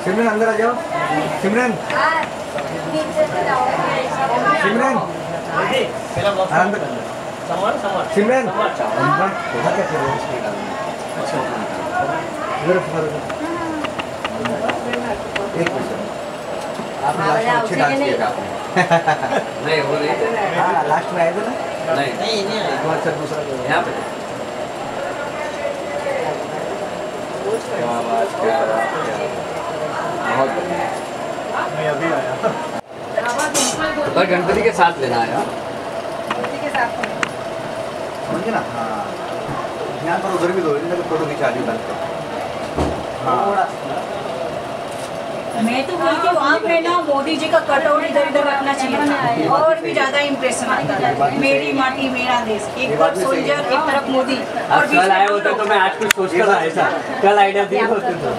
सिमरन अंदर आ जाओ। सिमरन सिमरन अंदर। सिमरन क्या कर रहे हो? एक आपने अच्छे डांस किया आपने। नहीं वो नहीं। हाँ लास्ट में आए थे ना। नहीं एक बार सर दूसरा यहाँ पे। क्या बात बहुत बढ़िया। मैं अभी आया। तो गणपति के साथ लेना आया। गणपति के साथ समझे ना? हाँ यहाँ पर उधर भी दो इनका फोटो खिंचा दी बंद। हाँ मैं तो बोलती हूँ आप है ना मोदी जी का कटआउट इधर इधर रखना चाहिए और भी ज्यादा इम्प्रेशन आता है। मेरी माटी मेरा देश, एक तरफ सोल्जर एक तरफ मोदी। और कल आए होते तो मैं आज कुछ सोच कर आया था। कल आइडिया दिए होते तो।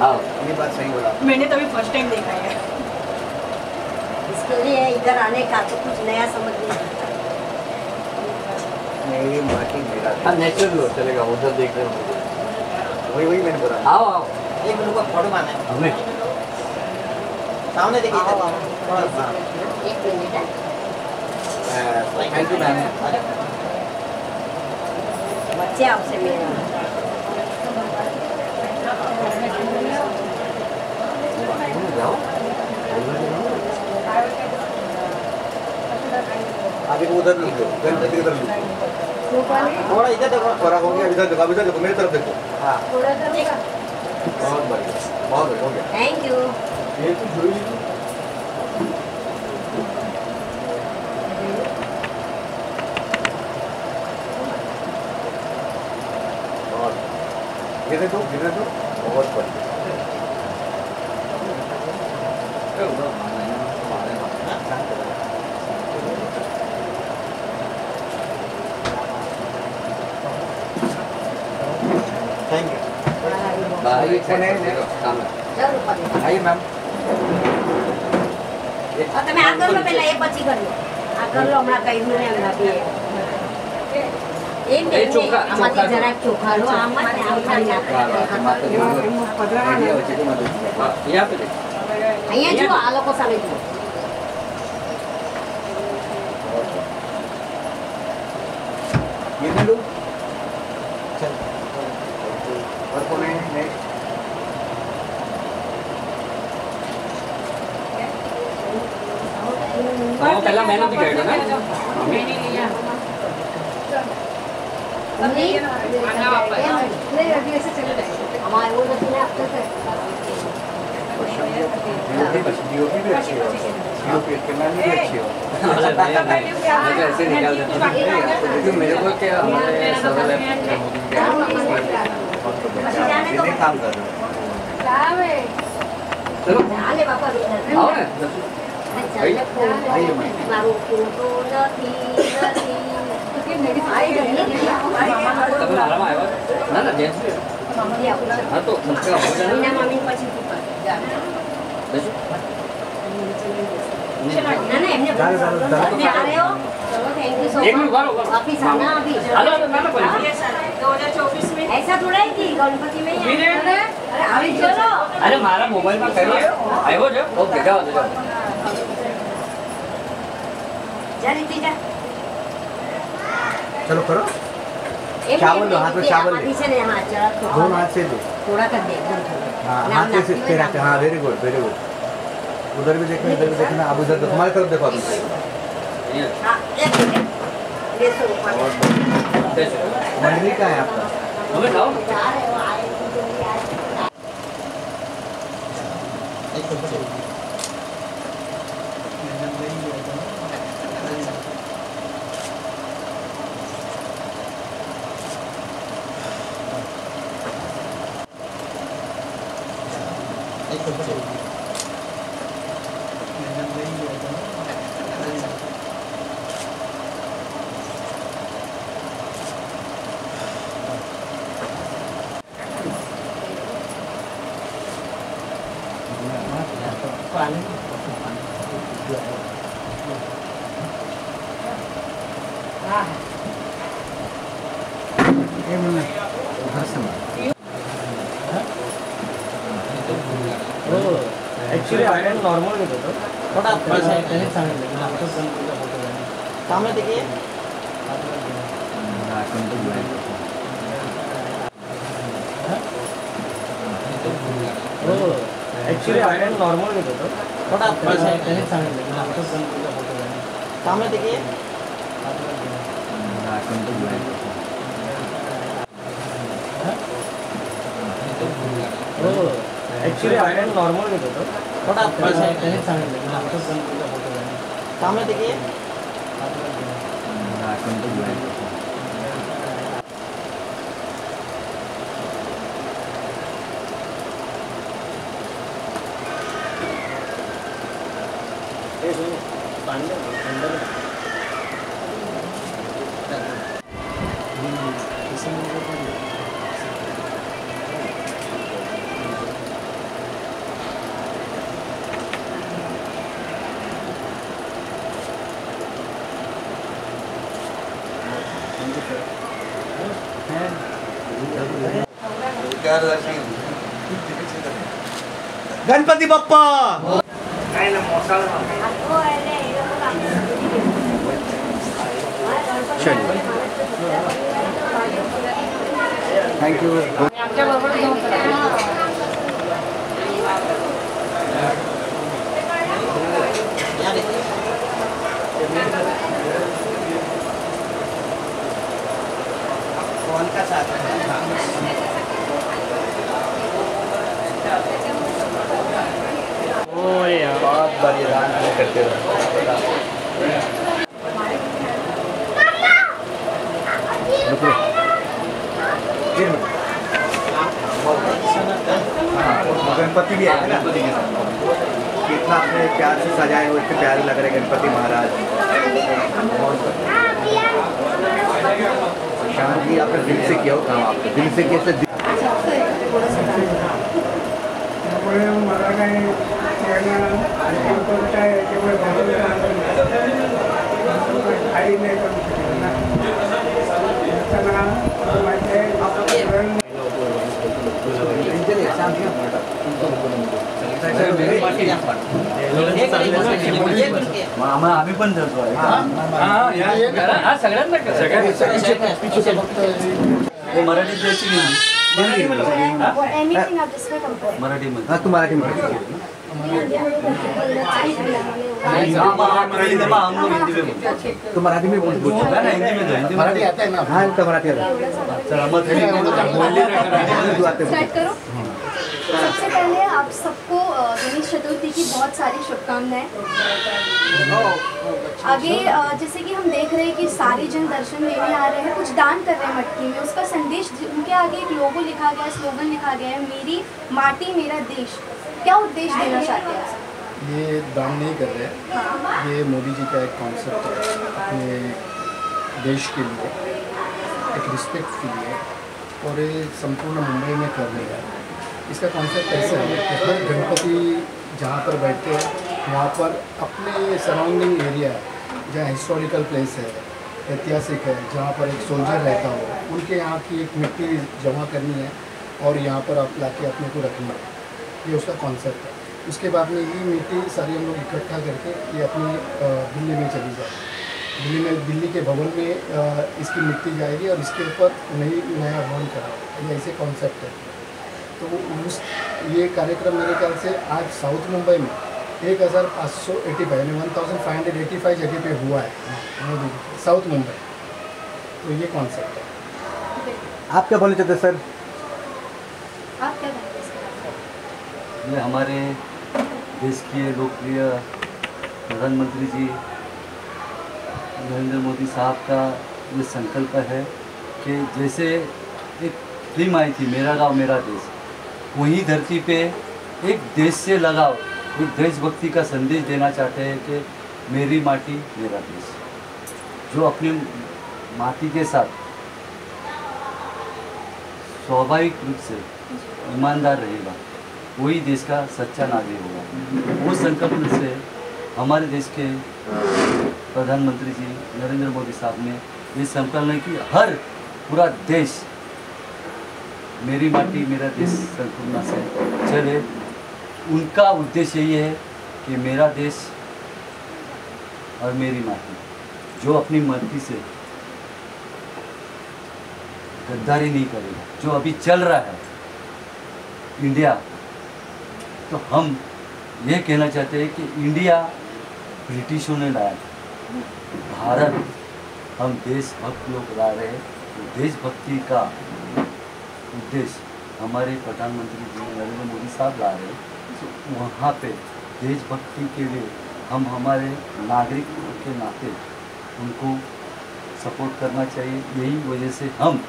हाँ ये बात सही बोला। मैंने तभी फर्स्ट टाइम देखा है। इसके लिए इधर आने का तो कुछ नया समझ नहीं। मेरी माटी मेरा। हाँ नेचुरल हो चलेगा उधर देख रहे हो। वही मैंने बोला। आओ आओ। एक मिनट का फोटो मारना है हमें सामने देखिए एक मिनट थैंक यू मैम। बच्चे आपसे मिले जाओ आगे उधर लूँ गणपति की तरफ लूँ। थोड़ा इधर देखो थोड़ा हो गया इधर देखो मेरी तरफ देखो। हाँ बहुत बढ़िया हो गया। Thank you. ये तो जुड़ी गिरे तो बहुत बढ़िया। Thank you. आइए मैम। તમે આ કરો પહેલા એ પછી કર્યો આ કરો હમણાં કહી દઉં ને હમણાં બી એમ કે આમાંથી જરાક ચોખા લો આમાં ને આમ ખાલી અહીંયા જુઓ આ લોકો સામે જુઓ ये ले लो चल और कौन है नेक्स्ट? हाँ पहला मैंने दिखाया ना मैंने लिया हमारे वो नहीं ना डीओपी भी अच्छी हो डीओपी कैमरा भी अच्छी हो मुझे ऐसे निकाल देते क्योंकि मेरे को क्या हमारे सरल है ये काम कर रहे हो चलो आओ ना મારું ફોટો નથી તમે આરામ આવ્યો ના ના જેન્ટ્સ હા તો મીના મામી પછી ના ના એમને તમે આ રહ્યો चलो थैंक यू सो मच वापिस आना अभी हेलो मैम 2024 में ऐसा थोड़ा ही थी गणपति में अरे अभी चलो अरे मारा मोबाइल में करो आयो जो ओके जाओ जाओ चलो करो चावल लो हाथ में चावल दोनों हाथ से दो थोड़ा कर दे हाँ हाथ से तेरा हाँ वेरी गुड उधर भी देखना इधर भी देखना अब उधर हमारी तरफ देखो अभी मंडली कहाँ है आपका हमें खाओ एक्चुअली आपण नॉर्मल घेत होतो थोडा त्याने सांगितलं सामने देखिए एक्चुअली आपण नॉर्मल घेत होतो थोडा त्याने सांगितलं सामने देखिए एक्चुअली आपण नॉर्मल घेत होतो थोडा त्याने सांगितलं सामने देखिए गणपति बप्पा थैंक यू। कौन का साथ बहुत बलिदान करते रहो। गणपति भी है ना, कितना अपने प्यार से सजाए हुए, इतने प्यारे लग रहे गणपति महाराज। शांति आपने दिल से किया हो काम, आपने दिल से कैसे आम्ही पण जातो मराठीत द्यायची मराठीमध्ये हा तू मराठीमध्ये तो मराठी में बोल हिंदी में मराठी आता है ना। हाँ तो मराठी सबसे पहले आप सबको गणेश चतुर्थी की बहुत सारी शुभकामनाएं। आगे जैसे कि हम देख रहे हैं कि सारे जन दर्शन लेने आ रहे हैं, कुछ दान कर रहे हैं मटकी में, उसका संदेश उनके आगे एक लोगो लिखा गया है, स्लोगन लिखा गया है, मेरी माटी मेरा देश। क्या उद्देश्य देना चाहते हैं? ये दान नहीं कर रहे हैं, ये मोदी जी का एक कॉन्सेप्ट है अपने देश के लिए, एक रिस्पेक्ट के लिए, और ये संपूर्ण मुंबई में कर रहे हैं। इसका कॉन्सेप्ट ऐसा है कि हर गणपति जहाँ पर बैठते हैं वहाँ पर अपने सराउंडिंग एरिया जहाँ हिस्टोरिकल प्लेस है, ऐतिहासिक है, जहाँ पर एक सोल्जर रहता हो, उनके यहाँ की एक मिट्टी जमा करनी है और यहाँ पर आप लाके अपने को रखना है, ये उसका कॉन्सेप्ट है। उसके बाद में ये मिट्टी सारी हम लोग इकट्ठा करके ये अपनी दिल्ली में चली जाए, दिल्ली के भवन में इसकी मिट्टी जाएगी और इसके ऊपर नया भवन करा, ये ऐसे कॉन्सेप्ट है। तो उस ये कार्यक्रम मेरे ख्याल से आज साउथ मुंबई में 1585 यानी 1585 जगह पे हुआ है साउथ मुंबई। तो ये कॉन्सेप्ट है। आप क्या बोलना चाहते हैं सर? आप क्या कहते हैं? ये हमारे देश के लोकप्रिय प्रधानमंत्री जी नरेंद्र मोदी साहब का ये संकल्प है कि जैसे एक फिल्म आई थी मेरा गांव मेरा देश, वही धरती पे एक देश से लगाव, एक देशभक्ति का संदेश देना चाहते हैं कि मेरी माटी मेरा देश। जो अपनी माटी के साथ स्वाभाविक रूप से ईमानदार रहेगा वही देश का सच्चा नागरिक होगा। वो संकल्प से हमारे देश के प्रधानमंत्री जी नरेंद्र मोदी साहब ने ये संकल्प है कि हर पूरा देश मेरी माटी मेरा देश संकल्पना से चले उनका उद्देश्य यही है कि मेरा देश और मेरी माटी, जो अपनी मर्जी से गद्दारी नहीं करेगा, जो अभी चल रहा है इंडिया, तो हम ये कहना चाहते हैं कि इंडिया ब्रिटिशों ने लाया, भारत हम देशभक्त लोग ला रहे हैं। तो देशभक्ति का उद्देश्य हमारे प्रधानमंत्री जी नरेंद्र मोदी साहब ला रहे हैं। तो वहाँ पे देशभक्ति के लिए हम हमारे नागरिक के नाते उनको सपोर्ट करना चाहिए। यही वजह से हम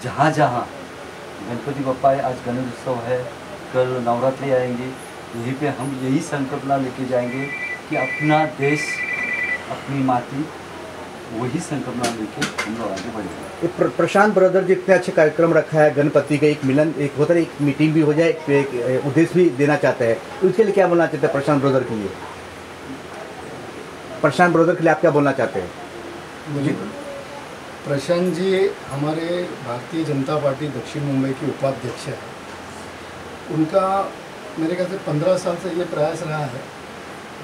जहाँ जहाँ गणपति बप्पा है, आज गणेश उत्सव है, कल नवरात्रि आएंगे, यहीं पे हम यही संकल्पना लेके जाएंगे कि अपना देश, अपनी माटी, वही संकल्पना लेके हम लोग आगे बढ़ेंगे। प्रशांत ब्रदर जी इतने अच्छे कार्यक्रम रखा है, गणपति का एक मिलन, एक होता है, एक मीटिंग भी हो जाए, एक उद्देश्य भी देना चाहते हैं, उसके लिए क्या बोलना चाहते हैं प्रशांत ब्रदर के लिए? प्रशांत ब्रदर के लिए आप क्या बोलना चाहते हैं? प्रशांत जी हमारे भारतीय जनता पार्टी दक्षिण मुंबई के उपाध्यक्ष है। उनका मेरे ख्याल से 15 साल से ये प्रयास रहा है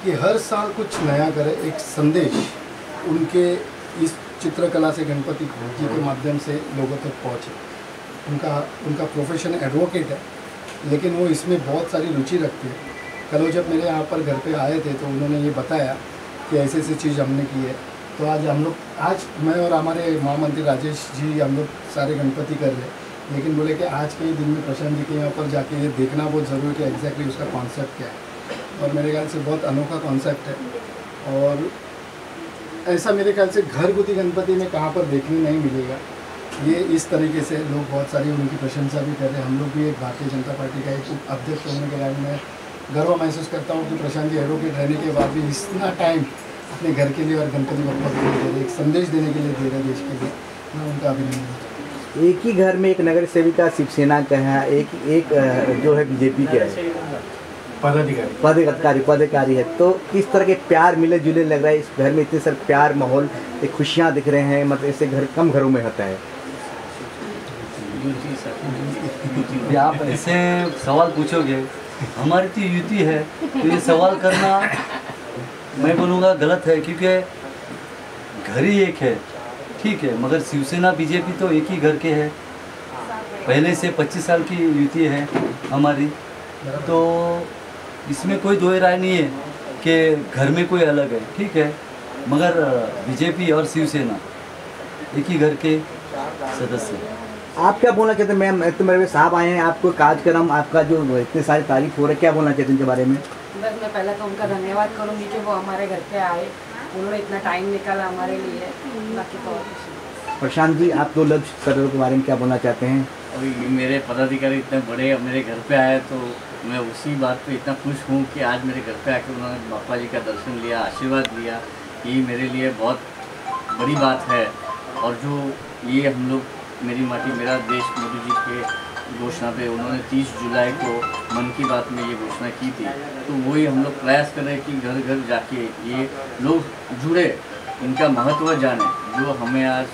कि हर साल कुछ नया करे, एक संदेश उनके इस चित्रकला से गणपति जी के माध्यम से लोगों तक पहुँचे। उनका प्रोफेशन एडवोकेट है, लेकिन वो इसमें बहुत सारी रुचि रखते हैं। कल वो जब मेरे यहाँ पर घर पे आए थे तो उन्होंने ये बताया कि ऐसी ऐसी चीज़ हमने की है। तो आज मैं और हमारे महामंत्री राजेश जी हम लोग सारे गणपति कर रहे हैं, लेकिन बोले कि आज के दिन में प्रशांत जी के यहाँ पर जाके ये देखना बहुत ज़रूरी है कि एग्जैक्टली उसका कॉन्सेप्ट क्या है। और मेरे ख्याल से बहुत अनोखा कॉन्सेप्ट है और ऐसा मेरे ख्याल से घरगुती गणपति में कहाँ पर देखने नहीं मिलेगा। ये इस तरीके से लोग बहुत सारी उनकी प्रशंसा भी कर रहे हैं। हम लोग भी एक भारतीय जनता पार्टी का एक अध्यक्ष होने के बाद मैं गर्व महसूस करता हूँ कि प्रशांत जी एडवोकेट रहने के बाद भी इतना टाइम अपने घर के लिए और गणपति बप्पा के लिए दे रहे, एक संदेश देने के लिए दे रहे देश के लिए, मैं उनका अभिनंदन। एक ही घर में एक नगर सेविका शिवसेना का है, एक जो है बीजेपी का है, पदाधिकारी है। तो किस तरह के प्यार मिले जुले लग रहा है इस घर में? इतने सारे प्यार माहौल, एक खुशियाँ दिख रहे हैं, मतलब ऐसे घर कम घरों में होता है। आप ऐसे सवाल पूछोगे, हमारी तो युति है, तो ये सवाल करना मैं बोलूँगा गलत है, क्योंकि घर ही एक है, ठीक है, मगर शिवसेना बीजेपी तो एक ही घर के है, पहले से 25 साल की युति है हमारी। तो इसमें कोई दो राय नहीं है कि घर में कोई अलग है, ठीक है, मगर बीजेपी और शिवसेना एक ही घर के सदस्य हैं। आप क्या बोलना चाहते हैं मैम? तो मेरे साहब आए हैं, आपको कार्यक्रम आपका जो इतने सारी तारीफ हो रहे हैं, क्या बोलना चाहते हैं इनके बारे में? बस मैं पहले तो उनका धन्यवाद करूंगी कि वो हमारे घर पे आए, उन्होंने इतना टाइम निकाला हमारे लिए, बाकी तो और कुछ नहीं। प्रशांत जी, आप दो लफ्ज़ सदर के बारे में क्या बोलना चाहते हैं? अभी मेरे पदाधिकारी इतने बड़े मेरे घर पे आए तो मैं उसी बात पे इतना खुश हूँ कि आज मेरे घर पे आके उन्होंने बापा जी का दर्शन लिया, आशीर्वाद लिया, ये मेरे लिए बहुत बड़ी बात है। और जो ये हम लोग मेरी माटी मेरा देश मोदी जी के घोषणा पे उन्होंने 30 जुलाई को मन की बात में ये घोषणा की थी, तो वही हम लोग प्रयास कर रहे हैं कि घर घर जाके ये लोग जुड़े, इनका महत्व जाने। जो हमें आज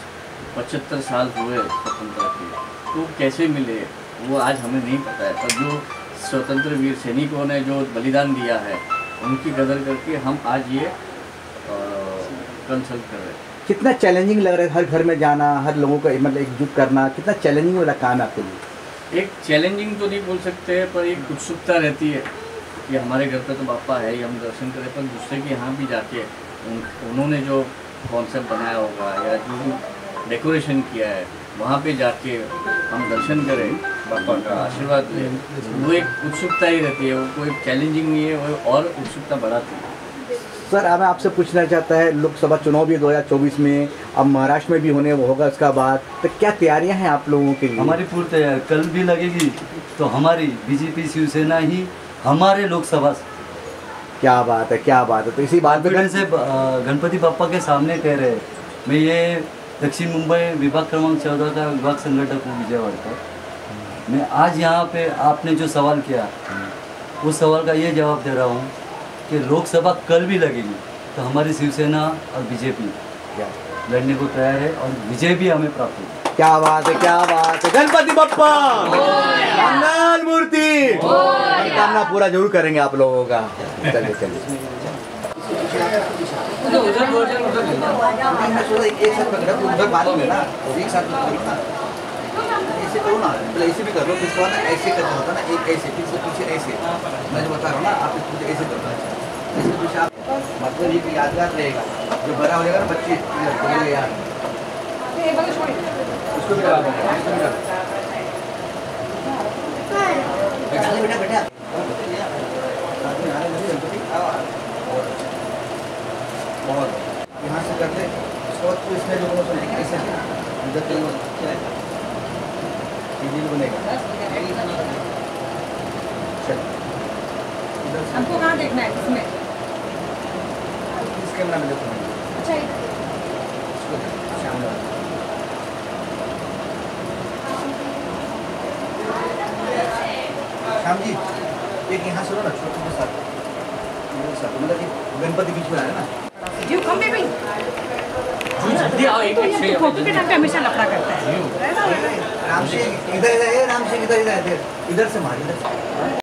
75 साल हुए स्वतंत्रता के, तो कैसे मिले वो आज हमें नहीं पता है, पर जो स्वतंत्र वीर सैनिकों ने जो बलिदान दिया है उनकी कदर करके हम आज ये कंसल्ट कर रहे हैं। कितना चैलेंजिंग लग रहा है हर घर में जाना, हर लोगों को मतलब एकजुट करना, कितना चैलेंजिंग वाला काम है आपके लिए? एक चैलेंजिंग तो नहीं बोल सकते, पर एक उत्सुकता रहती है कि हमारे घर पे तो बापा है ही, हम दर्शन करें, पर दूसरे के यहाँ भी जाके उन्होंने जो कॉन्सेप्ट बनाया होगा या जो डेकोरेशन किया है वहाँ पे जाके हम दर्शन करें, बापा का आशीर्वाद लें, वो एक उत्सुकता ही रहती है, वो कोई चैलेंजिंग नहीं है, वो और उत्सुकता बढ़ाती है। सर, अब आपसे पूछना चाहता है, लोकसभा चुनाव भी 2024 में, अब महाराष्ट्र में भी होने होगा उसका बाद, तो क्या तैयारियां हैं आप लोगों के लिए? हमारी पूरी तैयारी कल भी लगेगी, तो हमारी बीजेपी शिवसेना ही हमारे लोकसभा। क्या बात है, क्या बात है। तो इसी बात पे से गणपति बप्पा के सामने कह रहे हैं, मैं ये दक्षिण मुंबई विभाग क्रमांक 14 का विभाग संगठक हूँ विजयवाड़ा। मैं आज यहाँ पे आपने जो सवाल किया उस सवाल का ये जवाब दे रहा हूँ कि लोकसभा कल भी लगेगी, तो हमारी शिवसेना और बीजेपी लड़ने को तैयार है और विजय भी हमें प्राप्त होगी। क्या बात है, क्या बात है। गणपति बप्पा मंगल मूर्ति। ना पूरा जरूर करेंगे आप लोगों का। चलिए चलिए एक साथ पकड़ा तो उधर मालूम है ना, एक साथ पकड़ना ऐसे करो ना, पहले ऐसे भी कर लो, फिर उसके बाद ऐसे करना होता ना, एक ऐसे फिर से पीछे ऐसे, मैं जो बता रहा हूँ ना आप खुद ऐसे करना है, ऐसे पीछे आप मतलब ये यादगार रहेगा, जो बड़ा हो जाएगा ना बच्चे यार उसको भी करा देंगे, उसको भी करा बेटा बेटा बहुत यहाँ से करते उसके बाद तो इसमें लोगों को ऐसे इधर बनेगा। हमको कहाँ देखना है इसमें? इस कैमरा में देखो। अच्छा श्याम जी एक यहाँ से लो ना, छोटे के साथ मतलब कि गणपति बीच में आया ना। जीव कम बेबी फोटो के टाइम पे हमेशा लफड़ा करता है। राम सिंह इधर इधर, राम सिंह इधर इधर, इधर से मार, इधर से